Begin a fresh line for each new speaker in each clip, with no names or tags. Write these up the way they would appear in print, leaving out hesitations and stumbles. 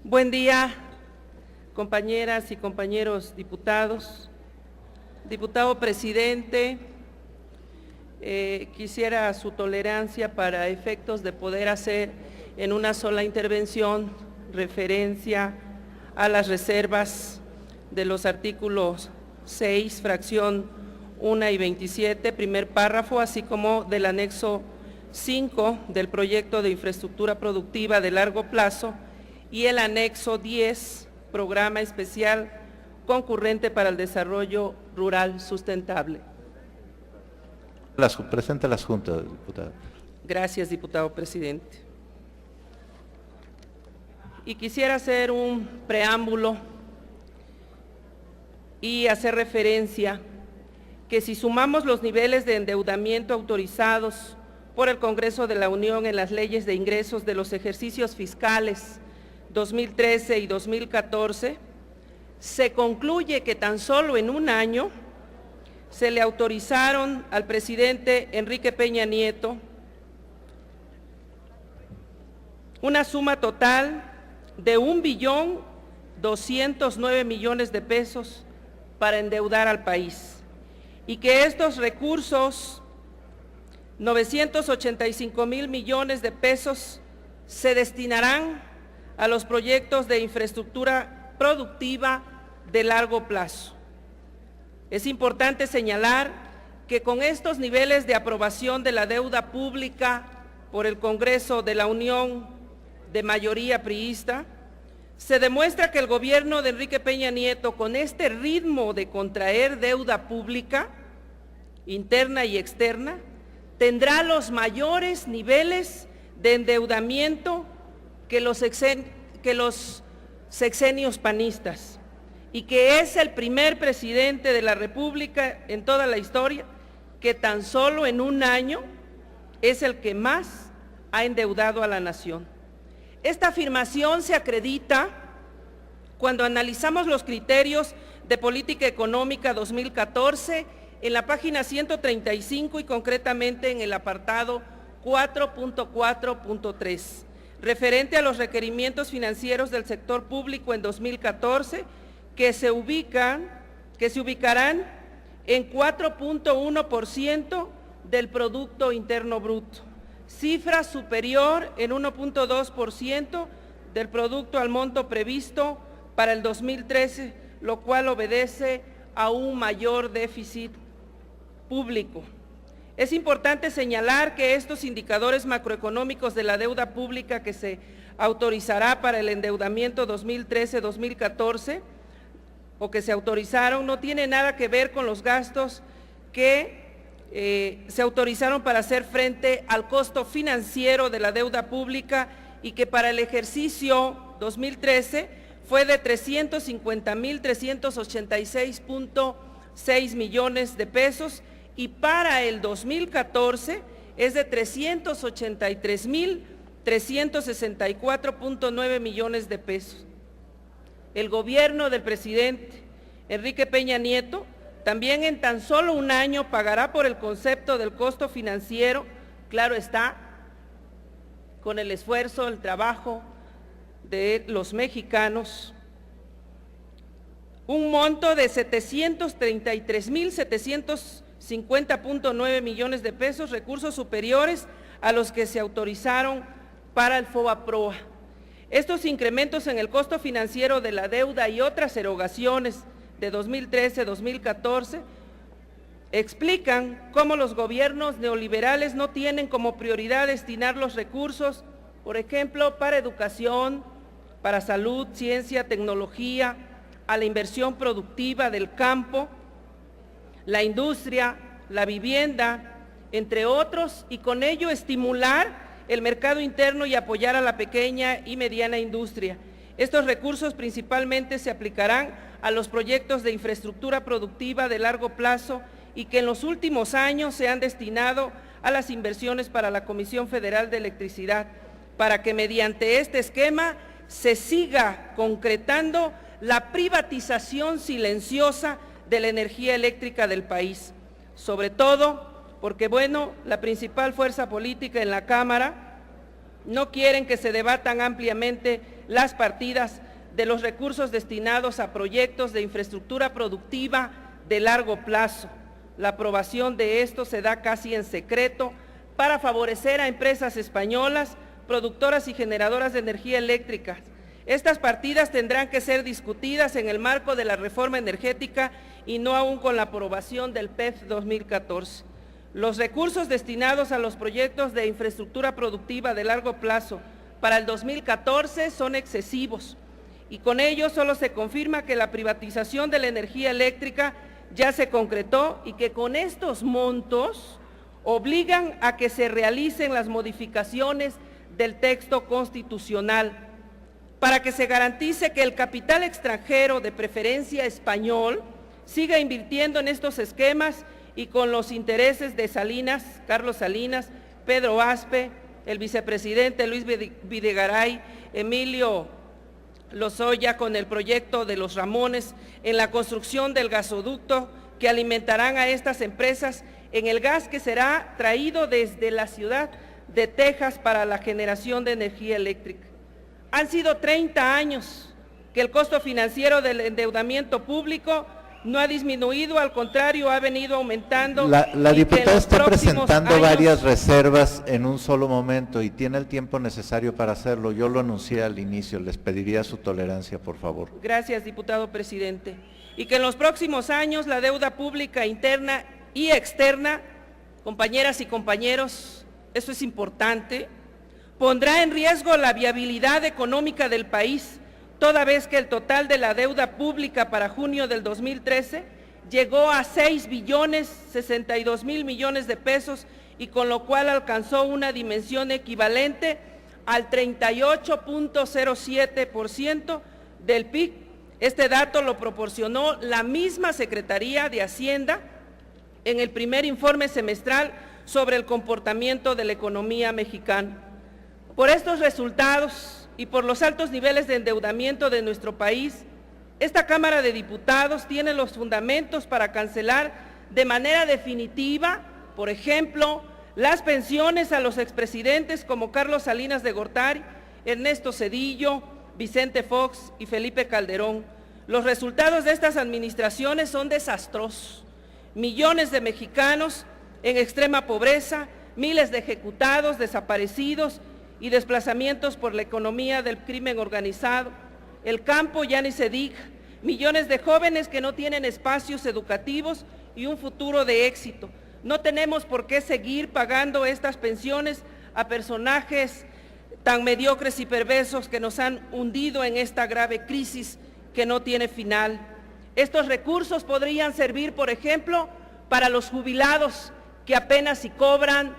Buen día, compañeras y compañeros diputados. Diputado presidente, quisiera su tolerancia para efectos de poder hacer en una sola intervención referencia a las reservas de los artículos 6, fracción 1 y 27, primer párrafo, así como del anexo 5 del proyecto de infraestructura productiva de largo plazo y el anexo 10, programa especial concurrente para el desarrollo rural sustentable.
Presenta las juntas, diputada.
Gracias, diputado presidente. Y quisiera hacer un preámbulo y hacer referencia que si sumamos los niveles de endeudamiento autorizados por el Congreso de la Unión en las leyes de ingresos de los ejercicios fiscales 2013 y 2014, se concluye que tan solo en un año se le autorizaron al presidente Enrique Peña Nieto una suma total de 1.209.000.000 de pesos para endeudar al país, y que estos recursos, 985.000 millones de pesos, se destinarán a los proyectos de infraestructura productiva de largo plazo. Es importante señalar que con estos niveles de aprobación de la deuda pública por el Congreso de la Unión de mayoría priista, se demuestra que el gobierno de Enrique Peña Nieto, con este ritmo de contraer deuda pública, interna y externa, tendrá los mayores niveles de endeudamiento que los sexenios panistas, y que es el primer presidente de la República en toda la historia que tan solo en un año es el que más ha endeudado a la nación. Esta afirmación se acredita cuando analizamos los criterios de política económica 2014 en la página 135 y concretamente en el apartado 4.4.3, referente a los requerimientos financieros del sector público en 2014, que se ubicarán en 4.1% del Producto Interno Bruto, cifra superior en 1.2% del producto al monto previsto para el 2013, lo cual obedece a un mayor déficit público. Es importante señalar que estos indicadores macroeconómicos de la deuda pública que se autorizará para el endeudamiento 2013-2014 o que se autorizaron no tiene nada que ver con los gastos que se autorizaron para hacer frente al costo financiero de la deuda pública y que para el ejercicio 2013 fue de 350.386.6 millones de pesos y para el 2014 es de 383.364.9 millones de pesos. El gobierno del presidente Enrique Peña Nieto también en tan solo un año pagará por el concepto del costo financiero, claro está, con el esfuerzo, el trabajo de los mexicanos, un monto de 733.750.9 millones de pesos, recursos superiores a los que se autorizaron para el FOBAPROA. Estos incrementos en el costo financiero de la deuda y otras erogaciones de 2013-2014 explican cómo los gobiernos neoliberales no tienen como prioridad destinar los recursos, por ejemplo, para educación, para salud, ciencia, tecnología, a la inversión productiva del campo, la industria, la vivienda, entre otros, y con ello estimular el mercado interno y apoyar a la pequeña y mediana industria. Estos recursos principalmente se aplicarán a los proyectos de infraestructura productiva de largo plazo y que en los últimos años se han destinado a las inversiones para la Comisión Federal de Electricidad, para que mediante este esquema se siga concretando la privatización silenciosa de la energía eléctrica del país, sobre todo porque, bueno, la principal fuerza política en la Cámara no quieren que se debatan ampliamente las partidas de los recursos destinados a proyectos de infraestructura productiva de largo plazo. La aprobación de esto se da casi en secreto para favorecer a empresas españolas, productoras y generadoras de energía eléctrica. Estas partidas tendrán que ser discutidas en el marco de la reforma energética y no aún con la aprobación del PEF 2014. Los recursos destinados a los proyectos de infraestructura productiva de largo plazo para el 2014 son excesivos y con ello solo se confirma que la privatización de la energía eléctrica ya se concretó y que con estos montos obligan a que se realicen las modificaciones del texto constitucional para que se garantice que el capital extranjero, de preferencia español, siga invirtiendo en estos esquemas y con los intereses de Salinas, Carlos Salinas, Pedro Aspe, el vicepresidente Luis Videgaray, Emilio Lozoya con el proyecto de Los Ramones en la construcción del gasoducto que alimentarán a estas empresas en el gas que será traído desde la ciudad de Texas para la generación de energía eléctrica. Han sido 30 años que el costo financiero del endeudamiento público no ha disminuido, al contrario, ha venido aumentando.
La diputada está presentando varias reservas en un solo momento y tiene el tiempo necesario para hacerlo. Yo lo anuncié al inicio, les pediría su tolerancia, por favor.
Gracias, diputado presidente. Y que en los próximos años la deuda pública interna y externa, compañeras y compañeros, eso es importante, pondrá en riesgo la viabilidad económica del país, toda vez que el total de la deuda pública para junio del 2013 llegó a 6.062.000 millones de pesos y con lo cual alcanzó una dimensión equivalente al 38.07% del PIB. Este dato lo proporcionó la misma Secretaría de Hacienda en el primer informe semestral sobre el comportamiento de la economía mexicana. Por estos resultados y por los altos niveles de endeudamiento de nuestro país, esta Cámara de Diputados tiene los fundamentos para cancelar de manera definitiva, por ejemplo, las pensiones a los expresidentes como Carlos Salinas de Gortari, Ernesto Zedillo, Vicente Fox y Felipe Calderón. Los resultados de estas administraciones son desastrosos. Millones de mexicanos en extrema pobreza, miles de ejecutados, desaparecidos y desplazamientos por la economía del crimen organizado. El campo ya ni se diga, millones de jóvenes que no tienen espacios educativos y un futuro de éxito. No tenemos por qué seguir pagando estas pensiones a personajes tan mediocres y perversos que nos han hundido en esta grave crisis que no tiene final. Estos recursos podrían servir, por ejemplo, para los jubilados que apenas si cobran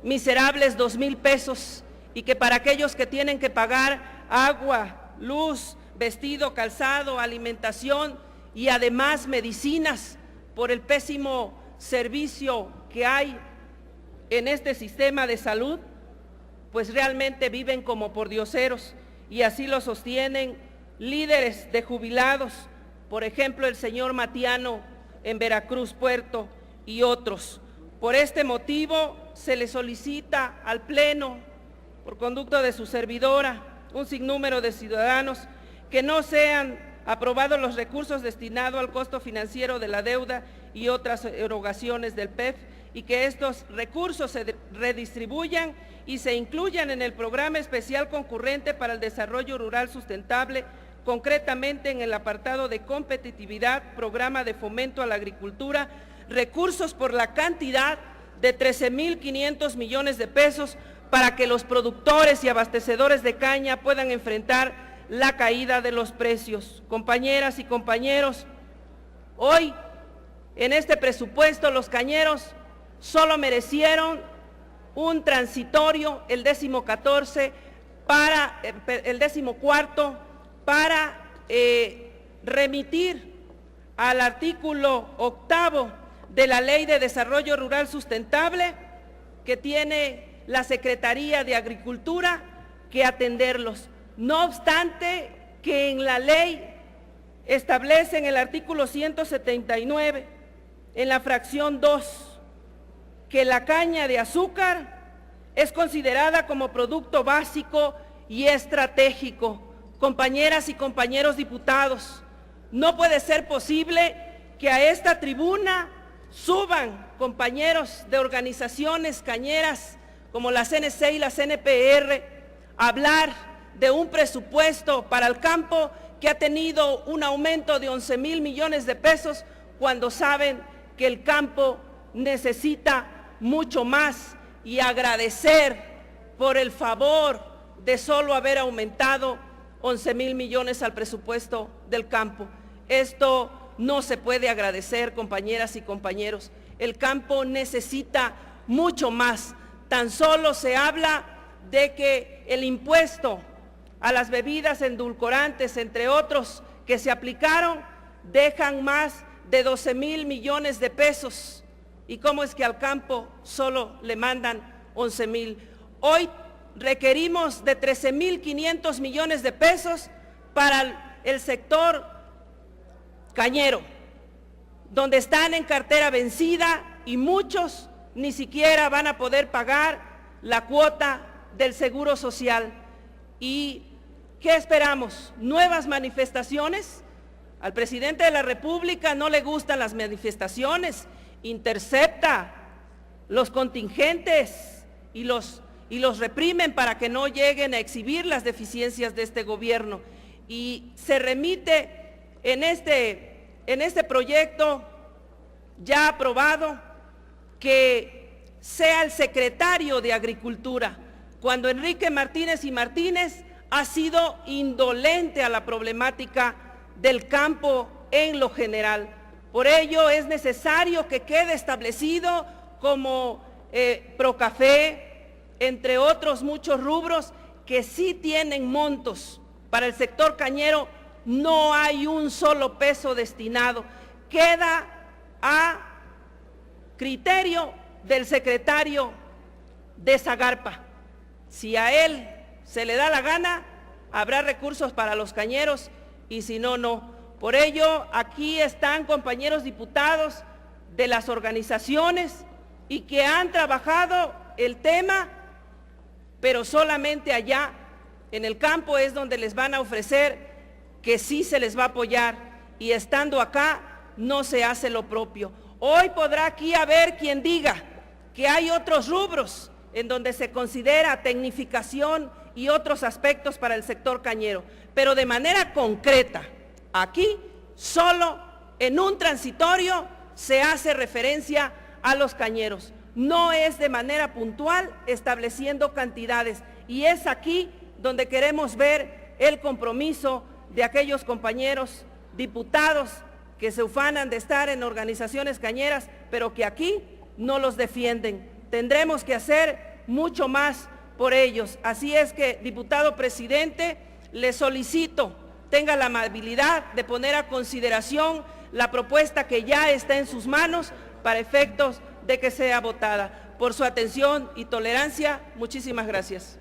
miserables 2,000 pesos y que para aquellos que tienen que pagar agua, luz, vestido, calzado, alimentación y además medicinas por el pésimo servicio que hay en este sistema de salud, pues realmente viven como pordioseros y así lo sostienen líderes de jubilados, por ejemplo el señor Matiano en Veracruz, Puerto y otros. Por este motivo se le solicita al Pleno, por conducto de su servidora, un sinnúmero de ciudadanos, que no sean aprobados los recursos destinados al costo financiero de la deuda y otras erogaciones del PEF, y que estos recursos se redistribuyan y se incluyan en el Programa Especial Concurrente para el Desarrollo Rural Sustentable, concretamente en el apartado de competitividad, Programa de Fomento a la Agricultura, recursos por la cantidad de 13.500 millones de pesos, para que los productores y abastecedores de caña puedan enfrentar la caída de los precios. Compañeras y compañeros, hoy en este presupuesto los cañeros solo merecieron un transitorio, el 14º, para remitir al artículo 8 de la Ley de Desarrollo Rural Sustentable que tiene la Secretaría de Agricultura que atenderlos. No obstante que en la ley establece en el artículo 179, en la fracción 2, que la caña de azúcar es considerada como producto básico y estratégico. compañeras y compañeros diputados, no puede ser posible que a esta tribuna suban compañeros de organizaciones cañeras como la CNC y la CNPR a hablar de un presupuesto para el campo que ha tenido un aumento de 11,000 millones de pesos, cuando saben que el campo necesita mucho más, y agradecer por el favor de solo haber aumentado 11,000 millones al presupuesto del campo. Esto no se puede agradecer, compañeras y compañeros. El campo necesita mucho más. Tan solo se habla de que el impuesto a las bebidas endulcorantes, entre otros, que se aplicaron, dejan más de 12,000 millones de pesos. ¿Y cómo es que al campo solo le mandan 11,000? Hoy requerimos de 13,500 millones de pesos para el sector cañero, donde están en cartera vencida y muchos ni siquiera van a poder pagar la cuota del Seguro Social. ¿Y qué esperamos? ¿Nuevas manifestaciones? Al presidente de la República no le gustan las manifestaciones, intercepta los contingentes y los reprimen para que no lleguen a exhibir las deficiencias de este gobierno. Y se remite en este proyecto ya aprobado que sea el secretario de Agricultura, cuando Enrique Martínez y Martínez ha sido indolente a la problemática del campo en lo general. Por ello es necesario que quede establecido como Procafé, entre otros muchos rubros que sí tienen montos. Para el sector cañero no hay un solo peso destinado. Queda a criterio del secretario de Zagarpa. Si a él se le da la gana, habrá recursos para los cañeros, y si no, no. Por ello, aquí están compañeros diputados de las organizaciones y que han trabajado el tema, pero solamente allá en el campo es donde les van a ofrecer que sí se les va a apoyar, y estando acá no se hace lo propio. Hoy podrá aquí haber quien diga que hay otros rubros en donde se considera tecnificación y otros aspectos para el sector cañero, pero de manera concreta, aquí solo en un transitorio se hace referencia a los cañeros, no es de manera puntual estableciendo cantidades, y es aquí donde queremos ver el compromiso de aquellos compañeros diputados que se ufanan de estar en organizaciones cañeras, pero que aquí no los defienden. Tendremos que hacer mucho más por ellos. Así es que, diputado presidente, le solicito tenga la amabilidad de poner a consideración la propuesta que ya está en sus manos para efectos de que sea votada. Por su atención y tolerancia, muchísimas gracias.